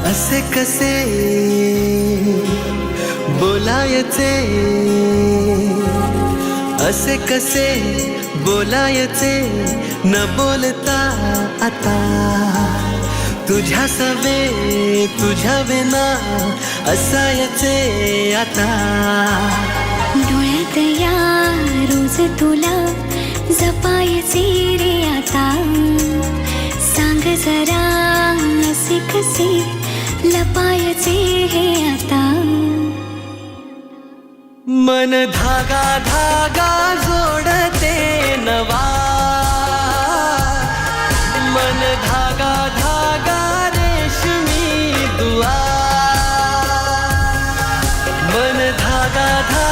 असे कसे बोलायचे, असे कसे बोलायचे न बोलता आता, तुझ्या सवे तुझ्या विना असायचे आता. डोळ्यात या रोज तुला जपायचे रे आता, सांग जरा असे कसे लपायचे हे आता. मन धागा धागा जोडते नवा, मन धागा धागा रेशमी दुआ, मन धागा धागा